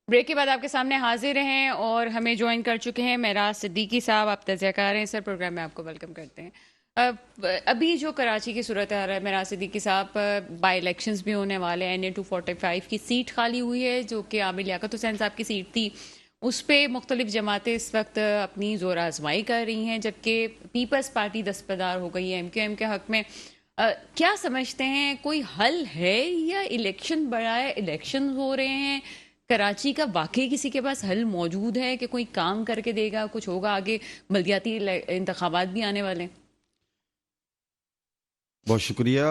Break के बाद आपके सामने हाजिर हैं और हमें ज्वाइन कर चुके हैं मेराज सिद्दीकी साहब। आप तज़किया हैं सर, प्रोग्राम में आपको वेलकम करते हैं। अभी जो कराची की सूरत हाल है मेराज सिद्दीकी साहब, बाई इलेक्शंस भी होने वाले हैं। NA 245 की सीट खाली हुई है जो कि आमिर लियाकत हुसैन साहब की सीट थी। उस पर मुख्तलिफ जमातें इस वक्त अपनी जोर आजमाई कर रही हैं, जबकि पीपल्स पार्टी दस्तबरदार हो गई है MQM के हक में। क्या समझते हैं, कोई हल है या इलेक्शन बड़ाए इलेक्शन हो रहे हैं? कराची का वाकई किसी के पास हल मौजूद है कि कोई काम करके देगा, कुछ होगा? आगे बल्दियाती इंतखाबात भी आने वाले हैं। बहुत शुक्रिया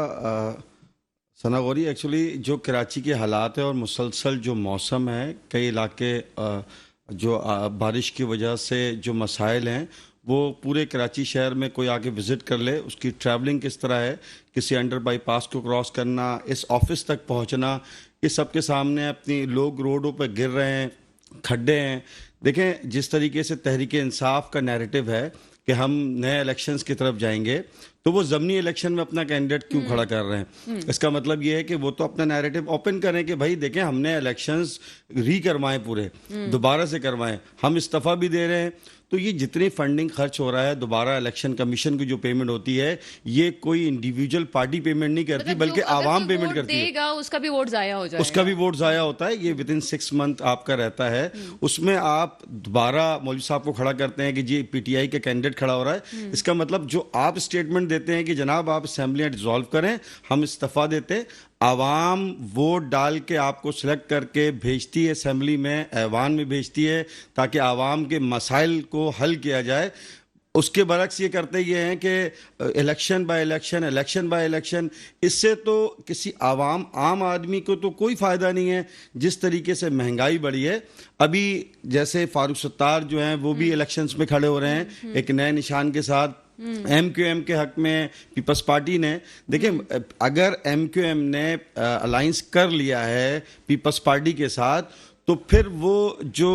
सना गौरी। एक्चुअली जो कराची के हालात है और मुसलसल जो मौसम है, कई इलाके जो बारिश की वजह से जो मसाइल हैं वो पूरे कराची शहर में कोई आके विज़िट कर ले, उसकी ट्रैवलिंग किस तरह है, किसी अंडर बाईपास को क्रॉस करना, इस ऑफिस तक पहुंचना, ये सबके सामने अपनी लोग रोडों पर गिर रहे हैं, खड्डे हैं। देखें, जिस तरीके से तहरीक इंसाफ का नैरेटिव है कि हम नए इलेक्शंस की तरफ जाएंगे, तो वो ज़मनी इलेक्शन में अपना कैंडिडेट क्यों खड़ा कर रहे हैं? इसका मतलब ये है कि वो तो अपना नैरेटिव ओपन करें कि भाई देखें, हमने इलेक्शंस करवाएं, पूरे दोबारा से करवाएं, हम इस्तीफा भी दे रहे हैं। तो ये जितनी फंडिंग खर्च हो रहा है, दोबारा इलेक्शन कमीशन की जो पेमेंट होती है, ये कोई इंडिविजुअल पार्टी पेमेंट नहीं करती, मतलब बल्कि आवाम पेमेंट करती है। उसका भी वोट जाया हो जाएगा। उसका भी वोट जाया होता है। ये विद इन 6 मंथ आपका रहता है। उसमें आप दोबारा मौलवी साहब को खड़ा करते हैं कि जी PTI के कैंडिडेट खड़ा हो रहा है। इसका मतलब जो आप स्टेटमेंट देते हैं कि जनाब आप असेंबलियां डिसॉल्व करें, हम इस्तीफा देते, आवाम वोट डाल के आपको सिलेक्ट करके भेजती है, असेंबली में ऐवान में भेजती है, ताकि आवाम के मसाइल को हल किया जाए। उसके बरक्स ये करते ये हैं कि election by election, election by election. इससे तो किसी आम आदमी को तो कोई फ़ायदा नहीं है। जिस तरीके से महंगाई बढ़ी है, अभी जैसे फारूक सत्तार जो हैं वो भी इलेक्शंस में खड़े हो रहे हैं एक नए निशान के साथ। MQM के हक में पीपल्स पार्टी ने, देखिए, अगर MQM ने अलायंस कर लिया है पीपल्स पार्टी के साथ, तो फिर वो जो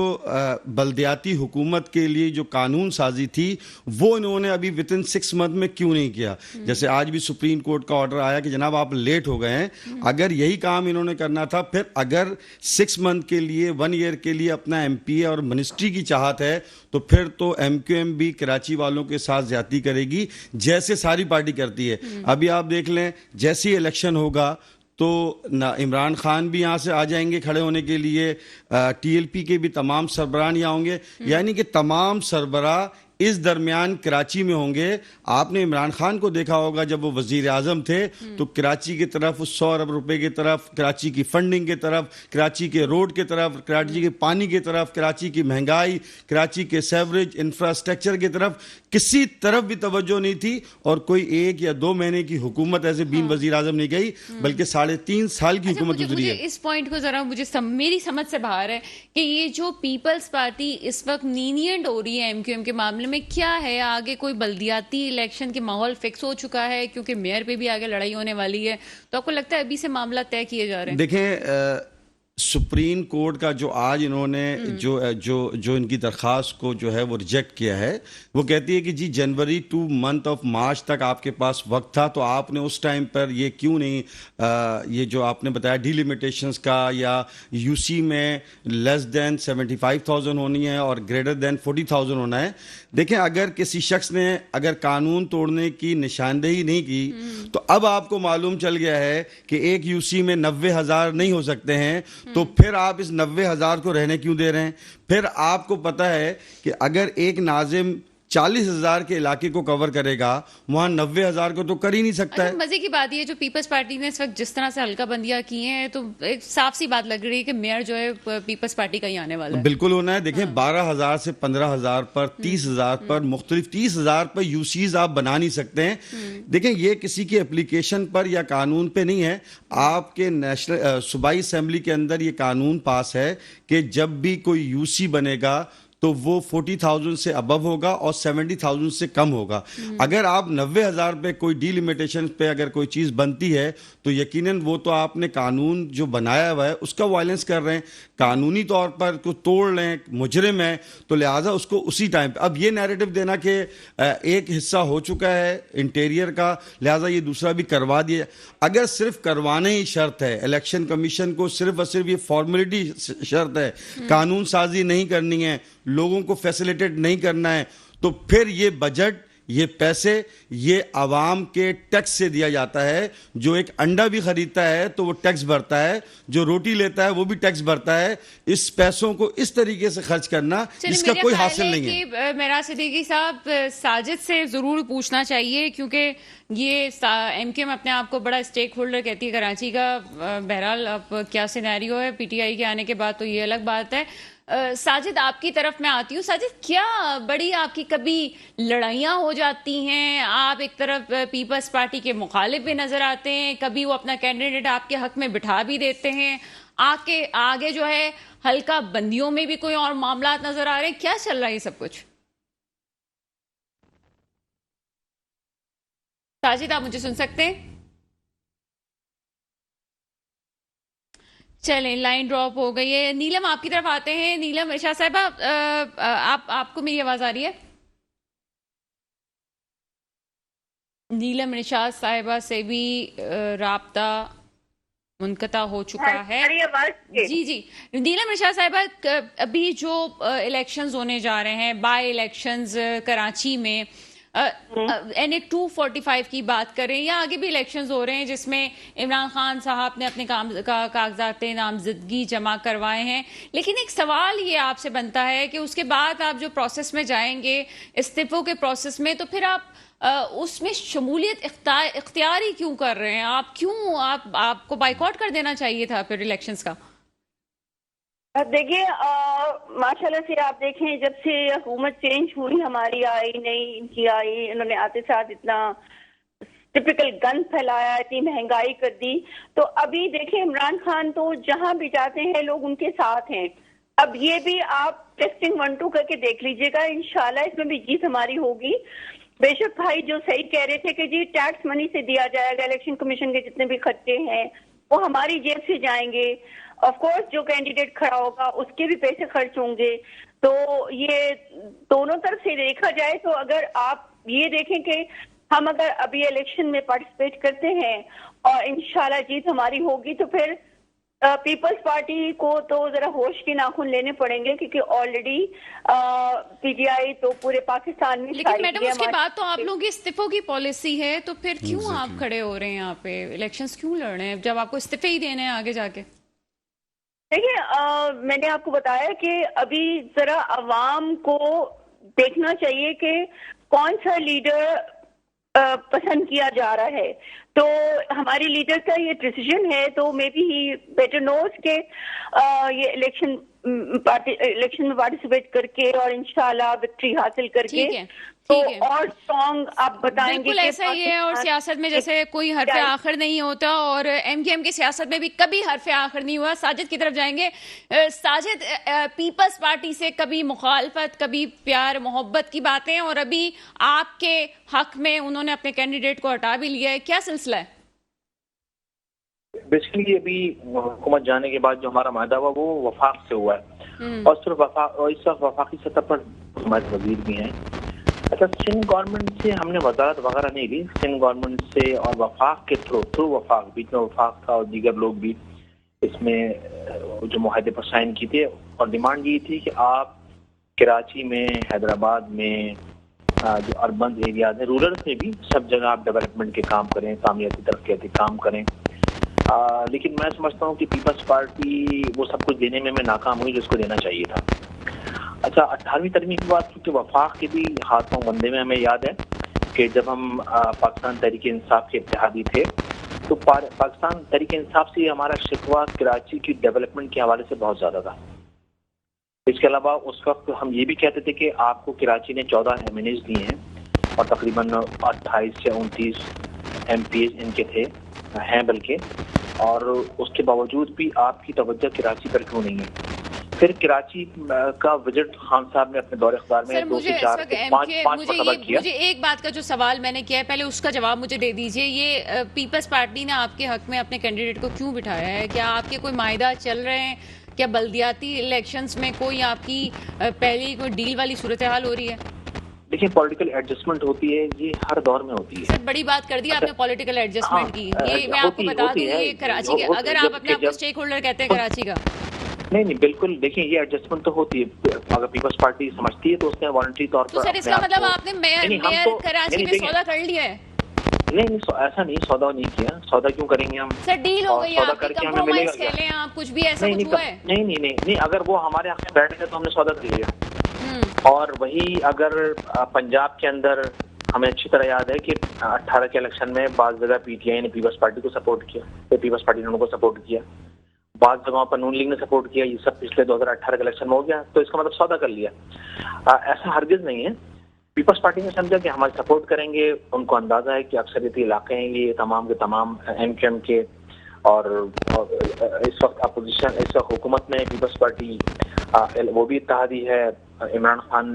बल्दियाती हुकूमत के लिए जो कानून साजी थी, वो इन्होंने अभी विद इन 6 मंथ में क्यों नहीं किया? जैसे आज भी सुप्रीम कोर्ट का ऑर्डर आया कि जनाब आप लेट हो गए हैं। अगर यही काम इन्होंने करना था, फिर अगर 6 मंथ के लिए, 1 ईयर के लिए अपना MPA और मिनिस्ट्री की चाहत है, तो फिर तो MQM भी कराची वालों के साथ ज्यादती करेगी, जैसे सारी पार्टी करती है। अभी आप देख लें, जैसे ही इलेक्शन होगा तो ना इमरान खान भी यहाँ से आ जाएंगे खड़े होने के लिए, TLP के भी तमाम सरबराह यहाँ होंगे, यानी कि तमाम सरबराह इस दरमियान कराची में होंगे। आपने इमरान खान को देखा होगा जब वो वजीर आजम थे, तो कराची की तरफ, उस 100 अरब रुपए की तरफ, कराची की फंडिंग की तरफ, कराची के रोड की तरफ, कराची के पानी की तरफ, कराची की महंगाई, कराची के सेवरेज इंफ्रास्ट्रक्चर की तरफ किसी तरफ भी तवज्जो नहीं थी। और कोई 1 या 2 महीने की हुकूमत ऐसे बीन वजीर आजम नहीं गई, बल्कि 3.5 साल की हुकूमत गुजरी है। इस पॉइंट को जरा मेरी समझ से बाहर है कि ये जो पीपल्स पार्टी इस वक्त लीनिएंट हो रही है MQM के मामले में, क्या है? आगे कोई बल्दियाती इलेक्शन के माहौल फिक्स हो चुका है, क्योंकि मेयर पे भी आगे लड़ाई होने वाली है, तो आपको लगता है अभी से मामला तय किए जा रहे हैं? देखें, सुप्रीम कोर्ट का जो आज इन्होंने जो जो जो इनकी दरख्वास्त को जो है वो रिजेक्ट किया है, वो कहती है कि जी जनवरी टू मंथ ऑफ मार्च तक आपके पास वक्त था, तो आपने उस टाइम पर ये क्यों नहीं ये जो आपने बताया डिलिमिटेशंस का, या UC में लेस देन 75,000 होनी है और ग्रेटर देन 40,000 होना है। देखें, अगर किसी शख्स ने अगर कानून तोड़ने की निशानदेही नहीं की, तो अब आपको मालूम चल गया है कि एक UC में 90,000 नहीं हो सकते हैं, तो फिर आप इस 90,000 को रहने क्यों दे रहे हैं? फिर आपको पता है कि अगर एक नाजिम 40,000 के इलाके को कवर करेगा, वहां 90,000 को तो कर ही नहीं सकता है। मजे की बात ये, जो पीपल्स पार्टी ने इस वक्त जिस तरह से हल्का बंदियां की हैं, तो एक साफ सी बात लग रही है कि मेयर जो है पीपल्स पार्टी का ही आने वाला है। बिल्कुल होना है। देखें, 12,000 से 15,000 पर, 30,000 पर, मुख्तलिफ 30,000 पर UCs आप बना नहीं सकते हैं। देखें, ये किसी की एप्लीकेशन पर या कानून पे नहीं है। आपके नेशनल सूबाई असेंबली के अंदर ये कानून पास है कि जब भी कोई UC बनेगा, तो वो 40,000 से अबव होगा और 70,000 से कम होगा। अगर आप 90,000 पे कोई डीलिमिटेशन पे अगर कोई चीज़ बनती है तो यकीनन वो तो आपने कानून जो बनाया हुआ है उसका वायलेंस कर रहे हैं, कानूनी तौर पर को तोड़ रहे हैं, मुजरिम है, तो लिहाजा उसको उसी टाइम पे अब ये नैरेटिव देना कि एक हिस्सा हो चुका है इंटीरियर का, लिहाजा ये दूसरा भी करवा दिया। अगर सिर्फ करवाने ही शर्त है, इलेक्शन कमीशन को सिर्फ और सिर्फ ये फॉर्मेलिटी शर्त है, कानून साजी नहीं करनी है, लोगों को फैसिलिटेट नहीं करना है, तो फिर ये बजट, ये पैसे, ये आवाम के टैक्स से दिया जाता है। जो एक अंडा भी खरीदता है तो वो टैक्स भरता है, जो रोटी लेता है वो भी टैक्स भरता है। इस पैसों को इस तरीके से खर्च करना जिसका कोई हासिल नहीं है। मेरा सिद्दीकी साहब, साजिद से जरूर पूछना चाहिए क्योंकि ये एमकेएम अपने आप को बड़ा स्टेक होल्डर कहती है कराची का। बहरहाल अब क्या सिनेरियो है पीटीआई के आने के बाद तो ये अलग बात है। साजिद, आपकी तरफ मैं आती हूँ। साजिद, क्या बड़ी आपकी कभी लड़ाइयाँ हो जाती हैं? आप एक तरफ पीपल्स पार्टी के मुखालिफ भी नजर आते हैं, कभी वो अपना कैंडिडेट आपके हक में बिठा भी देते हैं, आके आगे जो है हल्का बंदियों में भी कोई और मामला नजर आ रहे हैं। क्या चल रहा है ये सब कुछ? साजिद, आप मुझे सुन सकते हैं? चलें, लाइन ड्रॉप हो गई है। नीलम, आपकी तरफ आते हैं। नीलम शाह साहिबा, आपको मेरी आवाज आ रही है? नीलम निशात साहिबा से भी राब्ता मुनक़ता हो चुका है। जी जी, नीलम निशात साहिबा, अभी जो इलेक्शंस होने जा रहे हैं, बाय इलेक्शंस कराची में, NA 245 की बात करें या आगे भी इलेक्शंस हो रहे हैं जिसमें इमरान खान साहब ने अपने कागजात नामजदगी जमा करवाए हैं, लेकिन एक सवाल ये आपसे बनता है कि उसके बाद आप जो प्रोसेस में जाएंगे इस्तीफों के प्रोसेस में, तो फिर आप उसमें शमूलियत इख्तियार ही क्यों कर रहे हैं? आप क्यों, आपको बाइकआउट कर देना चाहिए था फिर इलेक्शंस का। देखिए, माशाल्लाह से आप देखें, जब से हुकूमत चेंज हुई, हमारी आई, नई इनकी आई, इन्होंने आते साथ इतना टिपिकल गन फैलाया, इतनी महंगाई कर दी। तो अभी देखें, इमरान खान तो जहां भी जाते हैं लोग उनके साथ हैं। अब ये भी आप टेस्टिंग 1-2 करके देख लीजिएगा, इंशाल्लाह इसमें भी जीत हमारी होगी। बेशक भाई जो सही कह रहे थे कि जी टैक्स मनी से दिया जाएगा, इलेक्शन कमीशन के जितने भी खर्चे हैं वो हमारी जेब से जाएंगे। ऑफ कोर्स जो कैंडिडेट खड़ा होगा उसके भी पैसे खर्च होंगे। तो ये दोनों तरफ से देखा जाए तो अगर आप ये देखें कि हम अगर अभी इलेक्शन में पार्टिसिपेट करते हैं और इंशाल्लाह जीत हमारी होगी, तो फिर पीपल्स पार्टी को तो जरा होश के नाखून लेने पड़ेंगे, क्योंकि ऑलरेडी पीटीआई तो पूरे पाकिस्तान में। लेकिन मैडम, उसके बाद तो आप लोगों की इस्तीफों की पॉलिसी है, तो फिर क्यों आप खड़े हो रहे हैं यहाँ पे, इलेक्शंस क्यों लड़ रहे हैं जब आपको इस्तीफे ही देने हैं आगे जाके? देखिए, मैंने आपको बताया कि अभी जरा अवाम को देखना चाहिए कि कौन सा लीडर पसंद किया जा रहा है। तो हमारी लीडर का ये डिसीजन है, तो maybe he better knows के ये इलेक्शन में पार्टिसिपेट करके और इंशाल्लाह विक्ट्री हासिल करके तो और स्ट्रॉन्ग आप बताएंगे। बिल्कुल ऐसा ही है, और सियासत में जैसे कोई हरफ आखिर नहीं होता, और एमकेएम की सियासत में भी कभी हरफ आखिर नहीं हुआ। साजिद की तरफ जाएंगे। साजिद, पीपल्स पार्टी से कभी मुखालफत, कभी प्यार मोहब्बत की बातें, और अभी आपके हक में उन्होंने अपने कैंडिडेट को हटा भी लिया है, क्या सिलसिला है? बेसिकली अभी हुकूमत जाने के बाद जो हमारा मादा हुआ वो वफाक से हुआ है, और सिर्फ इस वक्त वफाकी सतह पर हमारे वजीर भी हैं। अच्छा, सिंध गवर्नमेंट से हमने वजारत वगैरह नहीं ली, सिंध गवर्नमेंट से और वफाक के थ्रू वफाक, बीच में वफाक था और दीगर लोग भी इसमें जो मुआहदे पर साइन की थे, और डिमांड ये थी कि आप कराची में, हैदराबाद में, जो अर्बन एरियाज हैं, रूरल में भी सब जगह आप डेवलपमेंट के काम करें, तामीराती तरक्याती काम करें। लेकिन मैं समझता हूँ कि पीपल्स पार्टी वो सब कुछ देने में नाकाम हुई जिसको देना चाहिए था। अच्छा, 18वीं तरमीम की बात, क्योंकि वफाक के भी हाथों बंदे में हमें याद है कि जब हम पाकिस्तान तहरीक इंसाफ के इत्तेहादी थे, तो पाकिस्तान तहरीक इंसाफ से हमारा शिकवा कराची की डेवलपमेंट के हवाले से बहुत ज़्यादा था। इसके अलावा उस वक्त हम ये भी कहते थे कि आपको कराची ने 14 MNAs दिए हैं और तकरीबन 28 या 29 MPs इनके हैं बल्कि, और उसके बावजूद भी आपकी तवज्जो कराची पर क्यों नहीं है? फिर कराची का विजिट खान साहब ने अपने दौरे इख्तियार में सर 2 मुझे से इस 4 वक्त से 5 मरतबा किया। मुझे एक बात का जो सवाल मैंने किया है पहले उसका जवाब मुझे दे दीजिए। ये पीपल्स पार्टी ने आपके हक में अपने कैंडिडेट को क्यों बिठाया है? क्या आपके कोई मायदा चल रहे हैं? क्या बल्दियाती इलेक्शंस में कोई आपकी पहली कोई डील वाली सूरत हाल हो रही है? देखिए, पॉलिटिकल एडजस्टमेंट होती है, ये हर दौर में होती है। सर बड़ी बात कर दी आपने पॉलिटिकल एडजस्टमेंट की। ये मैं आपको बता दूं, ये कराची के, अगर आप अपने आप को स्टेक होल्डर कहते हैं कराची का। नहीं, बिल्कुल। देखिए, ये एडजस्टमेंट तो होती है। अगर पीपल्स पार्टी समझती है तो उसने वॉलंटरी तौर पर तो सर इसका मतलब आपने मेयर कराची में सौदा कर लिया है? नहीं, ऐसा नहीं, सौदा नहीं किया। सौदा क्यों करेंगे हम? सर डील हो गई है सौदा आपकी, करके हमें कंप्रोमाइज मिलेगा कर लें आप, कुछ भी ऐसा कुछ हुआ है? नहीं, अगर वो हमारे यहाँ पे बैठ गए तो हमने सौदा कर लिया। और वही अगर पंजाब के अंदर हमें अच्छी तरह याद है कि 18 के इलेक्शन में बाज़ जगह पीटीआई ने पीपल्स पार्टी को सपोर्ट किया, फिर पीपल्स पार्टी ने उनको सपोर्ट किया, बाज़ जगहों पर नून लीग ने सपोर्ट किया। ये सब पिछले 2018 के इलेक्शन में हो गया, तो इसका मतलब सौदा कर लिया। ऐसा हरगिज नहीं है। पीपल्स पार्टी ने समझा कि हमारे सपोर्ट करेंगे। उनको अंदाजा है कि अक्सरियती इलाके हैं ये तमाम के तमाम एमक्यूएम के, और इस वक्त अपोजिशन, इस वक्त हुकूमत में पीपल्स पार्टी वो भी इत्तेहादी है। इमरान खान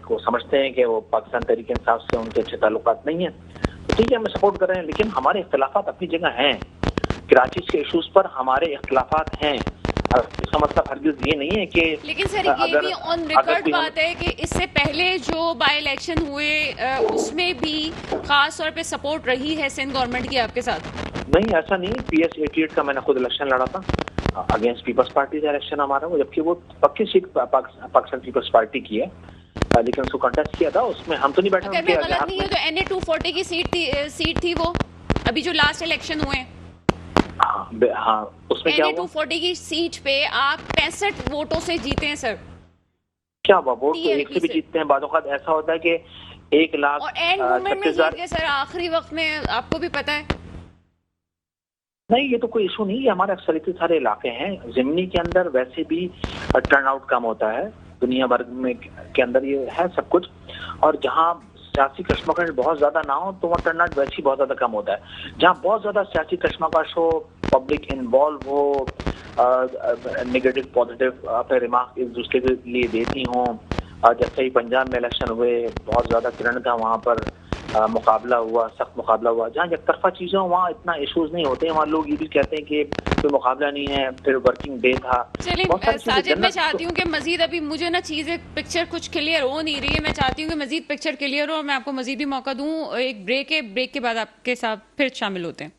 को समझते हैं कि वो पाकिस्तान तहरीक इंसाफ से उनके अच्छे ताल्लुकात नहीं है, तो ठीक है, हम सपोर्ट कर रहे हैं। लेकिन हमारे इख्तिलाफात अपनी जगह हैं। कराची के इशूज पर हमारे इख्तिलाफात हैं। इसका मतलब हरगिज ये नहीं है कि, लेकिन सर ये भी ऑन रिकॉर्ड बात है कि इससे पहले जो बाई इलेक्शन हुए उसमें भी खास तौर पे सपोर्ट रही है सिंध गवर्नमेंट की आपके साथ? नहीं, ऐसा नहीं। PS 88 का मैंने खुद इलेक्शन लड़ा था अगेंस्ट पीपल्स पार्टी का इलेक्शन हमारा, वो जबकि वो पक्की सीट पाकिस्तान पीपल्स पार्टी की है, लेकिन उसको कंटेस्ट किया था, उसमें हम तो नहीं बैठे। अगर मैं गलत नहीं है तो NA 240 की सीट थी वो, अभी जो लास्ट इलेक्शन हुए। हाँ, उसमें क्या हुआ? 240 की सीट पे आप 65 वोटों से जीते हैं सर। क्या हुआ? वोट तो एक से भी जीतते हैं, बादों का ऐसा होता है कि 1 लाख और एंड मोमेंट में जीत गए सर, आखिरी वक्त में, आपको भी पता है। नहीं, ये तो कोई इशू नहीं। ये हमारे अक्सरियती सारे इलाके हैं। ज़िमनी के अंदर वैसे भी टर्नआउट कम होता है, दुनिया भर में के अंदर ये है सब कुछ। और जहाँ सियासी कश्मकश बहुत ज्यादा ना हो तो वहाँ टर्नआउट वैसे ही बहुत ज्यादा कम होता है। जहाँ बहुत ज्यादा सियासी कश्मकश हो, पब्लिक इन्वॉल्व हो, नेगेटिव पॉजिटिव अपने रिमार्क एक दूसरे के लिए देती हों, जैसे ही पंजाब में इलेक्शन हुए बहुत ज्यादा किरण था, वहाँ पर मुकाबला हुआ, सख्त मुकाबला हुआ। जहाँ एक तरफा चीजें हो वहाँ इतना इश्यूज नहीं होते हैं। वहाँ लोग ये भी कहते हैं कि कोई मुकाबला नहीं है, फिर वर्किंग डे था। चलिए साजिद, मैं चाहती हूँ कि मजीद, अभी मुझे ना चीजें पिक्चर कुछ क्लियर हो नहीं रही है, मैं चाहती हूँ कि मजीद पिक्चर क्लियर हो और मैं आपको मजीद भी मौका दूँ। एक ब्रेक है, ब्रेक के बाद आपके साथ फिर शामिल होते हैं।